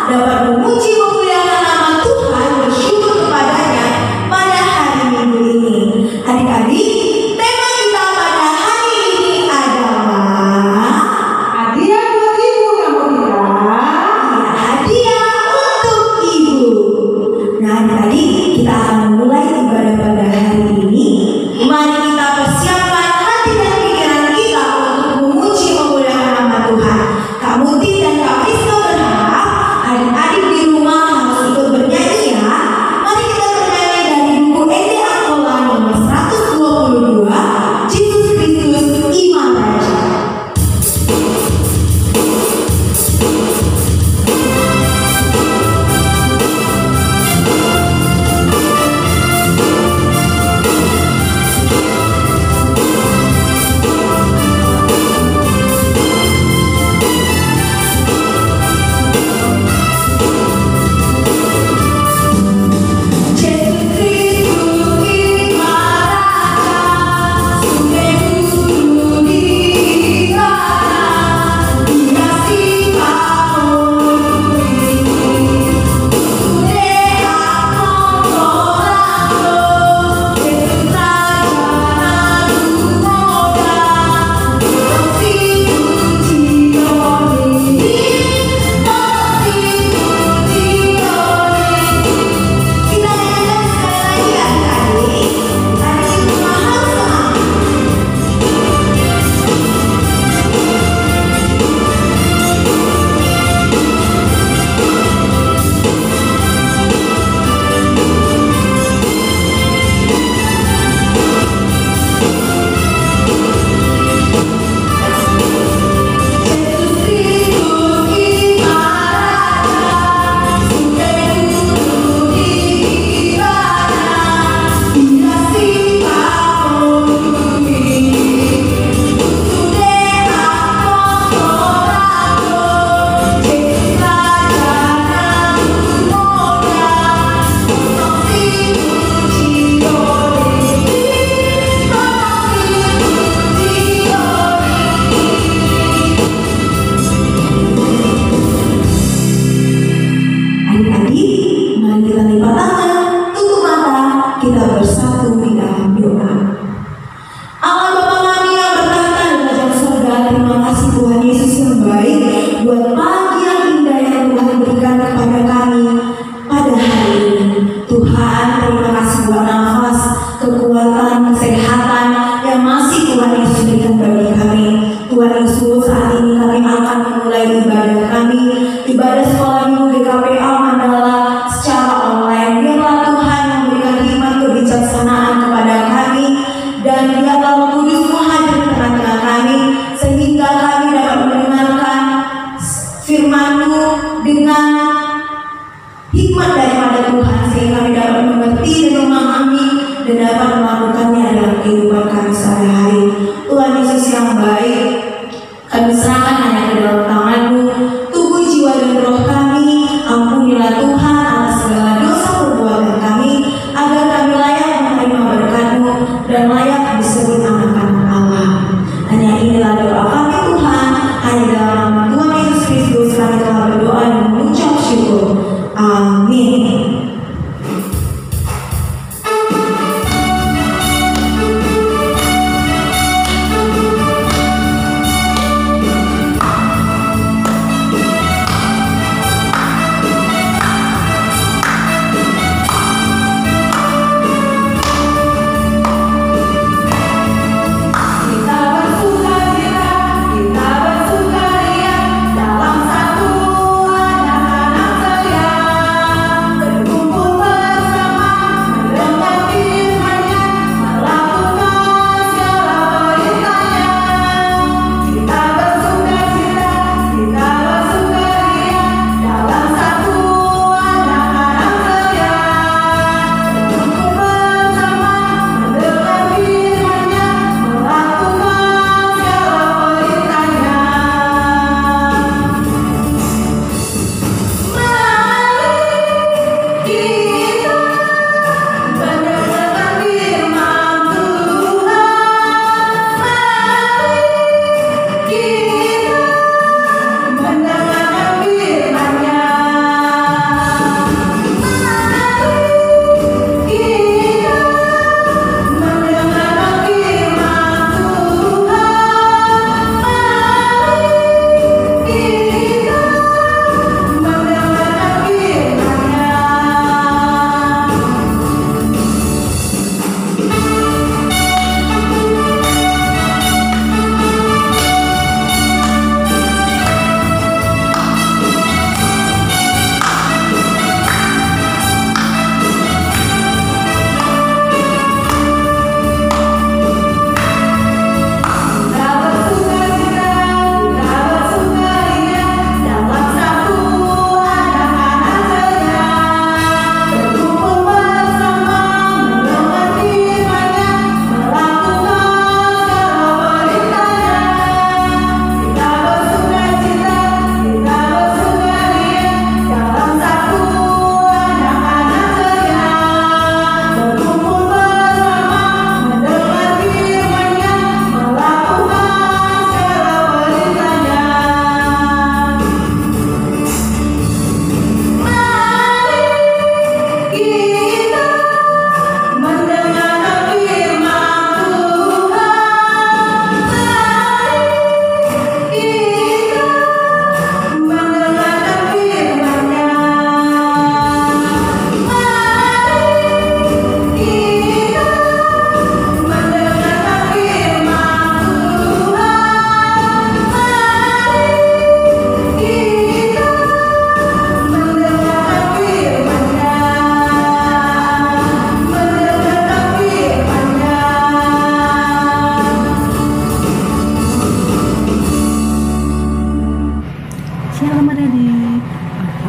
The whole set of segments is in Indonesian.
dapat memuji memuliakan nama Tuhan, bersyukur kepadanya pada hari Minggu ini. Adik-adik, tema kita pada hari ini adalah hadiah buat ibu, kamu tidak? hadiah untuk ibu. Nah, adik-adik, kita akan memulai ibadah pada hari ini. Mari kita persiapkan hati dan pikiran kita untuk memuji memuliakan nama Tuhan. Kak Muti dan Kak Wisnu berharap adik-adik di rumah harus ikut bernyanyi ya. Mari kita bernyanyi dari buku Ede Angkola nomor 122, Yesus Kristus Imam Raja. Adik-adik, mari kita lipat tangan, tutup mata, kita bersatu di dalam doa. Allah Bapa kami yang bertahta di kerajaan surga, terima kasih Tuhan Yesus yang baik buat pagi yang indah yang Tuhan berikan kepada kami pada hari ini. Tuhan, terima kasih buat nafas, kekuatan, kesehatan yang masih Tuhan Yesus berikan bagi kami. Tuhan Yesus, saat ini kami akan memulai ibadah kami, ibadah sekolah minggu GKPA Mandala secara online. Biarlah Tuhan memberikan hikmat kebijaksanaan kepada kami, dan biarlah Roh Kudus-Mu hadir di tengah-tengah kami, sehingga kami dapat mendengarkan firman-Mu dengan hikmat daripada Tuhan, sehingga kami dapat mengerti dan memahami dan dapat melakukannya dalam kehidupan kami sehari-hari. Tuhan Yesus yang baik, kami serahkan hanya ke dalam tangan-Mu, tubuh, jiwa, dan roh kami. Ampunilah Tuhan atas segala dosa perbuatan kami, agar kami layak menerima berkat-Mu dan layak disebut anak-anak Allah. Hanya inilah doa kami Tuhan, hanya dalam nama Tuhan Yesus Kristus kami telah berdoa dan mengucap syukur. Amin.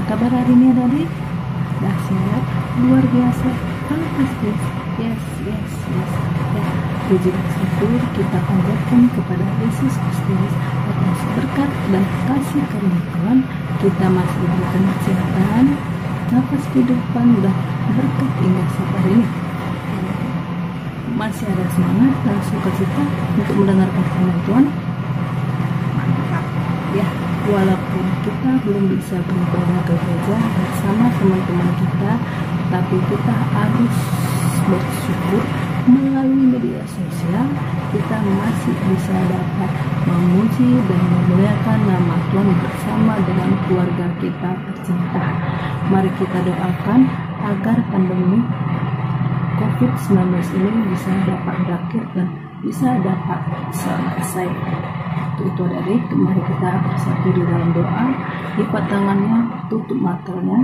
kabar hari ini adik? Dahsyat, luar biasa, fantastis. Yes. Ya, puji dan syukur kita panjatkan kepada Yesus Kristus atas berkat dan kasih karunia Tuhan. Kita masih diberikan kesehatan, nafas kehidupan dan berkat indah saat hari ini. Masih ada semangat dan sukacita untuk mendengarkan firman Tuhan. Mantap ya, walaupun kita belum bisa berjalan ke gereja bersama teman-teman kita, tapi kita harus bersyukur melalui media sosial kita masih bisa dapat memuji dan memuliakan nama Tuhan bersama dengan keluarga kita tercinta. Mari kita doakan agar pandemi COVID-19 ini bisa dapat berakhir dan bisa dapat selesai. Untuk itu adik, mari kita bersatu di dalam doa. Lipat tangannya, tutup matanya,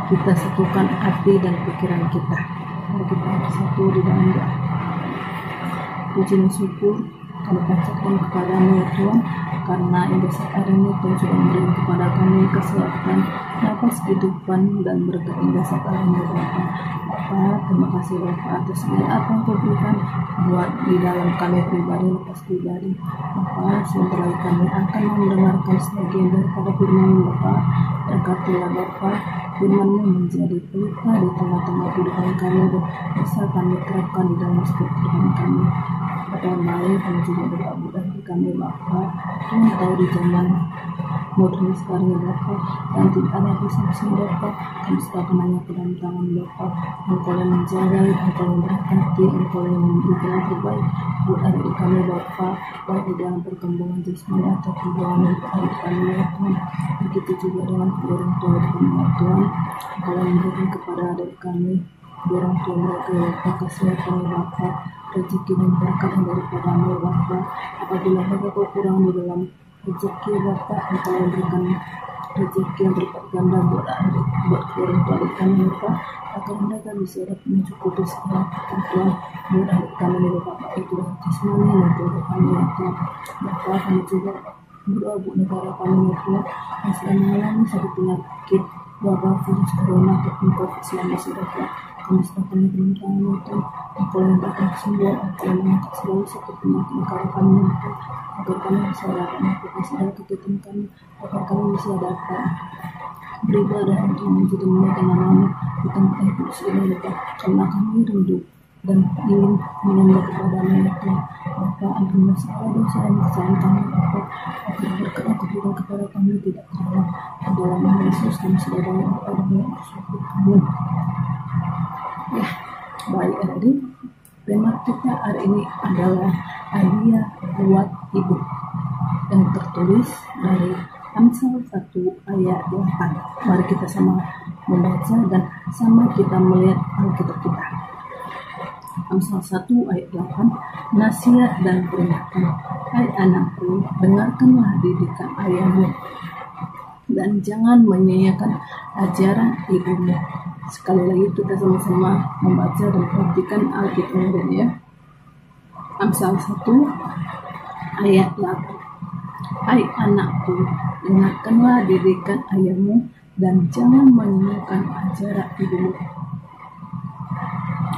kita satukan hati dan pikiran kita. Mari kita bersatu di dalam doa. Puji dan syukur kami panjatkan kepadamu ya Tuhan, karena hingga saat hari ini Tuhan sudah memberi kepada kami kesehatan, nafas kehidupan dan berkat indah saat hari ini Bapa. Terima kasih Bapa atas segala apa yang Kau berikan buat di dalam kami pribadi lepas pribadi. Bapa, sebentar lagi kami akan mendengarkan sebagian daripada firman Bapa. Berkatilah Bapa, firman-Mu menjadi pelita di tengah-tengah kehidupan kami dan bisa kami terapkan di dalam setiap kehidupan kami. Bapa yang baik, kami juga berdoa bagi kami Bapa. Tuhan tahu di zaman modern sekarang ya Bapa, dan tidak ada bisa Bapa, kami serahkan hanya ke dalam tangan Bapa. Engkau yang menjaga, Engkau yang berhati, Engkau yang memberikan yang terbaik buat adik kami Bapa, baik di dalam perkembangan jasmani atau perkembangan adik kami ya Tuhan. Begitu juga dengan orang tua kami ya Tuhan, Engkau yang memberikan kepada adik kami orang tua mereka Bapa, kesehatan Bapa, rezeki dan berkat yang daripada-Mu Bapa. Apabila mereka kurang di dalam rezeki Bapa, Engkau yang berikan rezeki yang berlipat ganda buat orang tua adik kami Bapa, agar mereka bisa dapat mencukupi segala kebutuhan buat adik kami Bapa, itu dari jasmani maupun rohani ya Tuhan. Bapa, kami juga berdoa buat negara kami ya Tuhan yang sedang mengalami sakit penyakit wabah virus corona ataupun COVID-19 Bapa. Kami serahkan di dalam tangan itu, Engkau yang berikan kesembuhan, Engkau yang mengangkat segala sakit penyakit negara kami itu, agar kami bisa dapat melakukan segala kegiatan kami, agar kami bisa dapat beribadah untuk memuji dan memuliakan nama-Mu di tempat yang kudus ini Bapa, karena kami rindu dan ingin menyembah kepada-Mu ya Tuhan. Bapa, ampunilah segala dosa dan kesalahan kami Bapa, agar berkat yang Kau berikan kepada kami tidak terlalu dalam nama Yesus kami sudah dalam kepada-Mu yang bersyukur. Amin. Ya, baik adik, tema kita hari ini adalah hadiah buat ibu yang tertulis dari Amsal 1 ayat 8. Mari kita sama membaca dan sama kita melihat Alkitab kita. Amsal 1 ayat 8, nasihat dan peringatan. Hai anakku, dengarkanlah didikan ayahmu dan jangan menyanyiakan ajaran ibumu. Sekali lagi kita sama-sama membaca dan perhatikan Alkitab ya. Amsal 1 ayat 8. Hai anakku, dengarkanlah didikan ayahmu dan jangan menyanyiakan ajaran ibumu.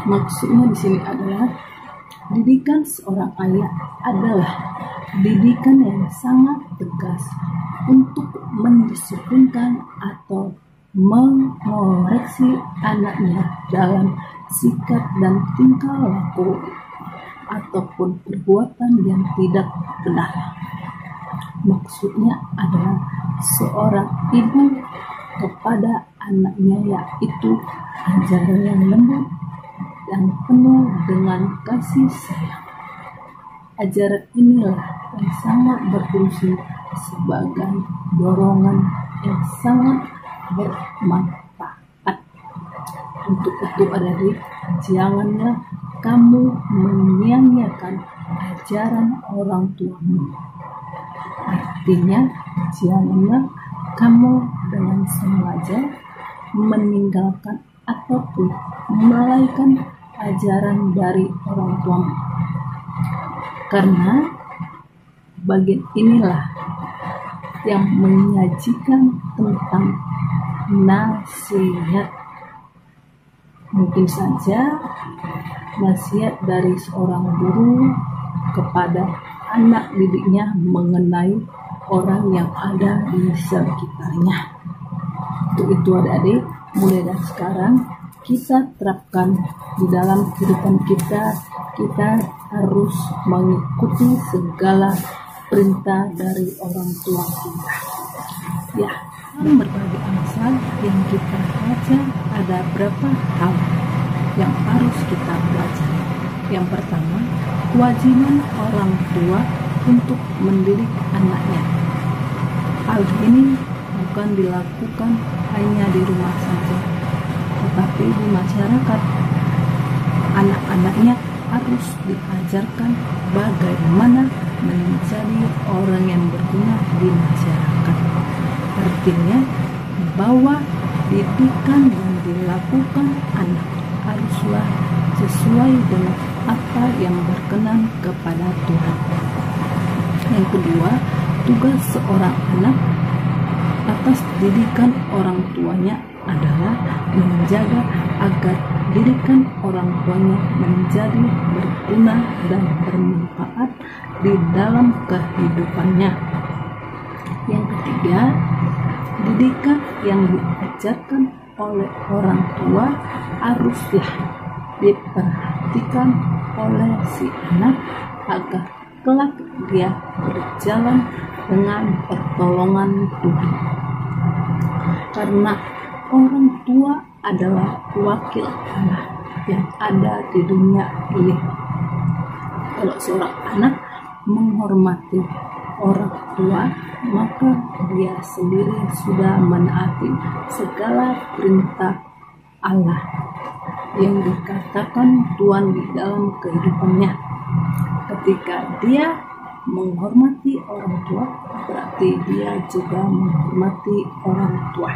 Maksudnya di sini adalah didikan seorang ayah adalah didikan yang sangat tegas untuk mendisiplinkan atau mengoreksi anaknya dalam sikap dan tingkah laku ataupun perbuatan yang tidak benar. Maksudnya adalah seorang ibu kepada anaknya, yaitu ajaran yang lembut dan penuh dengan kasih sayang. Ajaran inilah yang sangat berfungsi sebagai dorongan yang sangat bermanfaat. Untuk itu adik, janganlah kamu menyia-nyiakan ajaran orang tuamu. Artinya, janganlah kamu dengan sengaja meninggalkan ataupun melalaikan ajaran dari orang tuamu. Karena bagian inilah yang menyajikan tentang nasihat. Mungkin saja nasihat dari seorang guru kepada anak didiknya mengenai orang yang ada di sekitarnya. Untuk itu adik-adik, mulai dari sekarang kita terapkan di dalam kehidupan kita. Kita harus mengikuti segala perintah dari orang tua kita. Ya, dalam berbagai Amsal yang kita baca ada berapa hal yang harus kita belajar. Yang pertama, kewajiban orang tua untuk mendidik anaknya. Hal ini bukan dilakukan hanya di rumah saja, tetapi di masyarakat. Anak-anaknya harus diajarkan bagaimana menjadi orang yang berguna di masyarakat. Artinya bahwa didikan yang dilakukan anak haruslah sesuai dengan apa yang berkenan kepada Tuhan. Yang kedua, tugas seorang anak atas didikan orang tuanya adalah menjaga agar didikan orang tuanya menjadi berguna dan bermanfaat di dalam kehidupannya. Yang ketiga, didikan yang diajarkan oleh orang tua haruslah diperhatikan oleh si anak agar kelak dia berjalan dengan pertolongan Tuhan. Karena orang tua adalah wakil Allah yang ada di dunia ini. Kalau seorang anak menghormati orang tua, maka dia sendiri sudah menaati segala perintah Allah yang dikatakan Tuhan di dalam kehidupannya. Ketika dia menghormati orang tua, berarti dia juga menghormati orang tua.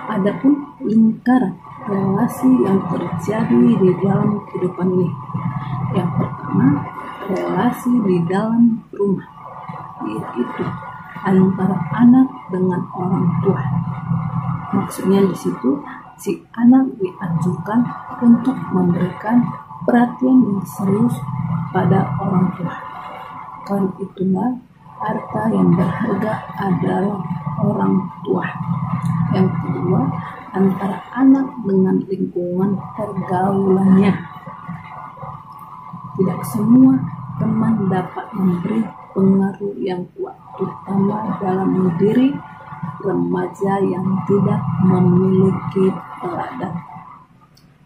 Adapun lingkaran relasi yang terjadi di dalam kehidupan ini, yang pertama, relasi di dalam rumah, yaitu antara anak dengan orang tua. Maksudnya di situ si anak dianjurkan untuk memberikan perhatian yang serius pada orang tua. Karena itulah harta yang berharga adalah orang tua. Yang kedua, antara anak dengan lingkungan pergaulannya. Tidak semua teman dapat memberi pengaruh yang kuat, terutama dalam diri remaja yang tidak memiliki teladan.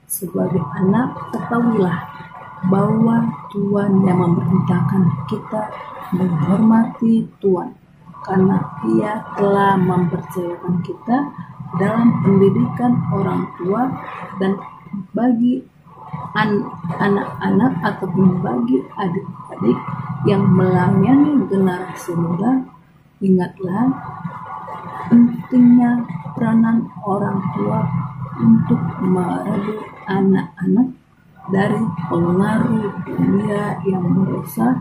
Sebagai anak, ketahuilah bahwa Tuhan yang memerintahkan kita menghormati Tuhan, karena Ia telah mempercayakan kita dalam pendidikan orang tua, dan bagi anak-anak ataupun bagi adik-adik yang melayani generasi muda, ingatlah pentingnya peranan orang tua untuk merebut anak-anak dari pengaruh dunia yang merusak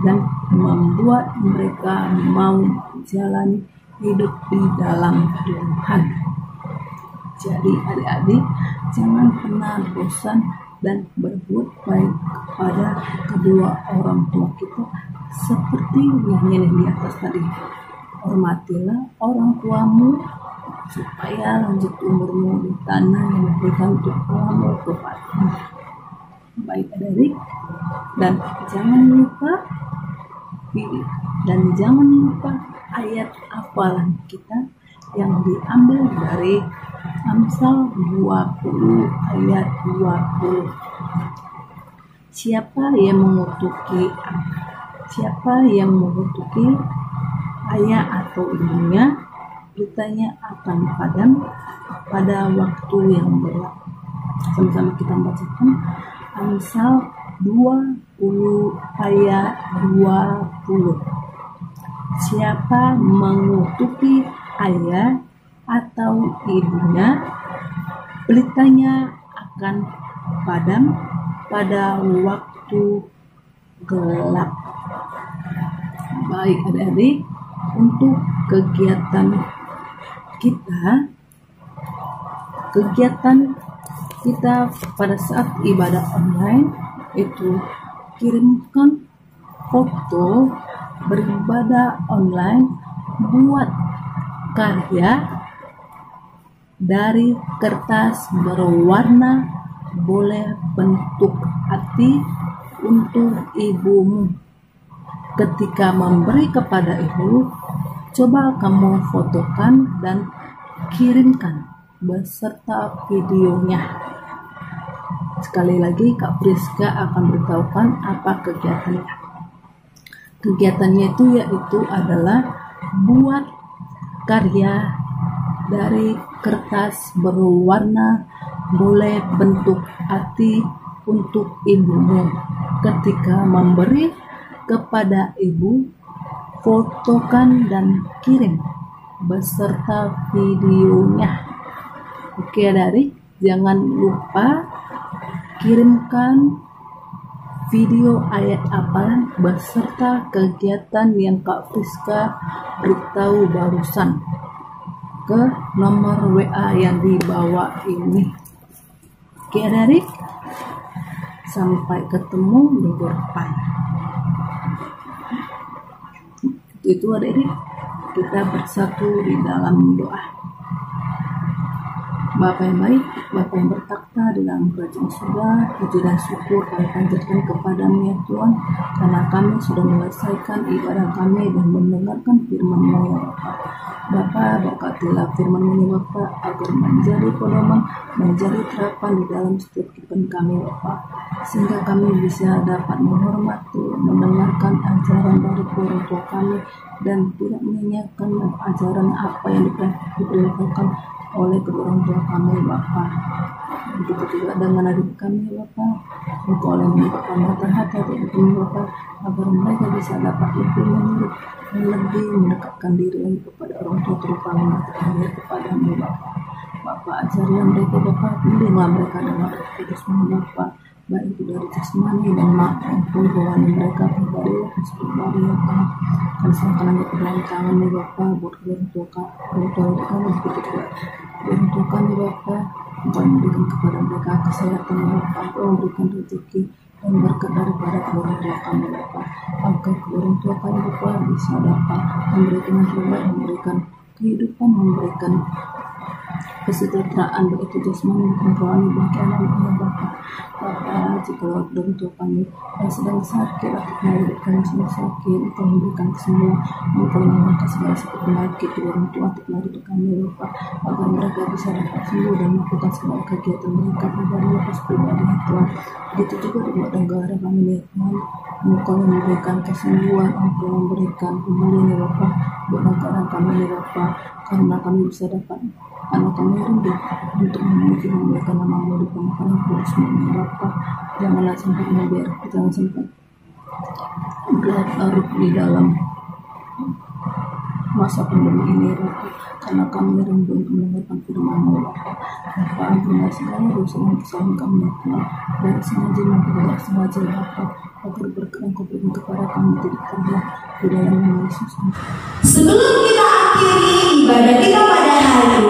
dan membuat mereka mau menjalani hidup di dalam Tuhan. Jadi adik-adik, jangan pernah bosan dan berbuat baik kepada kedua orang tua kita, seperti yang di atas tadi. Hormatilah orang tuamu supaya lanjut umurmu di tanah yang diberikan Tuhanmu kepadamu. Baik adik, dan jangan lupa ayat hafalan kita yang diambil dari Amsal 20 ayat 20. Siapa yang mengutuki ayah atau ibunya, beritanya akan padam pada waktu yang gelap. Sama-sama kita bacakan Amsal 20 ayat 20. Siapa mengutuki ayah atau ibunya, beritanya akan padam pada waktu gelap. Baik adik-adik, untuk kegiatan kita, kegiatan kita pada saat ibadah online itu kirimkan foto beribadah online, buat karya dari kertas berwarna, boleh bentuk hati untuk ibumu. Ketika memberi kepada ibu, coba kamu fotokan dan kirimkan beserta videonya. Sekali lagi Kak Priska akan beritahukan apa kegiatannya. Kegiatannya itu yaitu adalah buat karya dari kertas berwarna, boleh bentuk hati untuk ibumu. Ketika memberi kepada ibu, fotokan dan kirim beserta videonya. Oke adik, jangan lupa kirimkan video ayat hafalan beserta kegiatan yang Kak Priska beritahu barusan ke nomor WA yang di bawah ini. Oke adik, sampai ketemu minggu depan. Itu adik, kita bersatu di dalam doa. Bapa yang baik, Bapa yang bertakhta di dalam kerajaan surga, puji dan syukur kami panjatkan kepadamu ya Tuhan, karena kami sudah menyelesaikan ibadah kami dan mendengarkan firman-Mu ya Bapa. Bapa, berkatilah firman-Mu ya Bapa, agar menjadi pedoman, menjadi terapan di dalam setiap kehidupan kami Bapa, sehingga kami bisa dapat menghormati, mendengarkan ajaran dari orang tua kami, dan tidak menyanyiakan ajaran apa yang diperintahkan oleh kedua orang tua kami Bapa. Begitu juga dengan adik kami Bapa, Engkau oleh menyebabkan mata hati kami Bapa, agar mereka bisa dapat lebih menurut, lebih mendekatkan diri lagi kepada orang tua, terutama mendekatkan kepadamu Bapa. Bapa, ajarilah mereka Bapa, bimbinglah mereka dengan kudus-Mu Bapa, baik itu dari jasmani dan maupun rohani mereka pribadi dan pribadi ya Tuhan. Kami serahkan hanya ke dalam tangan-Mu Bapa, buat orang tua kami, begitu juga orang tua kami Bapa, Engkau memberikan kepada mereka kesehatan Bapa, Engkau memberikan rezeki dan berkat daripada orang tua kami Bapa, agar orang tua kami Bapa bisa dapat memberikan yang terbaik, memberikan kehidupan, memberikan kesejahteraan baik itu jasmani maupun rohani bagi anak-anak Bapa. Bapa, jika orang tua kami yang sedang sakit atau kami sedang sakit, Engkau memberikan kesembuhan, Engkau mengangkat segala sakit penyakit di orang tua untuk hidup kami Bapa, agar mereka bisa dapat sembuh dan melakukan segala kegiatan mereka pribadi ya Tuhan. Begitu juga di buat negara kami ya Tuhan, Engkau memberikan kesembuhan, Engkau memberikan pemulihan ya Bapa buat negara kami ya Bapa, karena kami bisa dapat anak kami rindu untuk memiliki memberikan nama-Mu di pemakaran kudus-Mu ya Bapa. Janganlah sampai membiar, jangan sampai gelap larut di dalam masa pandemi ini ya Bapa, karena kami rindu untuk mendengarkan firman-Mu ya Bapa. Bapa, ampunilah segala dosa dan kesalahan kami ya Tuhan, baik sengaja maupun tidak sengaja ya Bapa, agar berkat Engkau berikan kepada kami tidak terbelah di dalam nama Yesus. Sebelum kita akhiri ibadah kita pada hari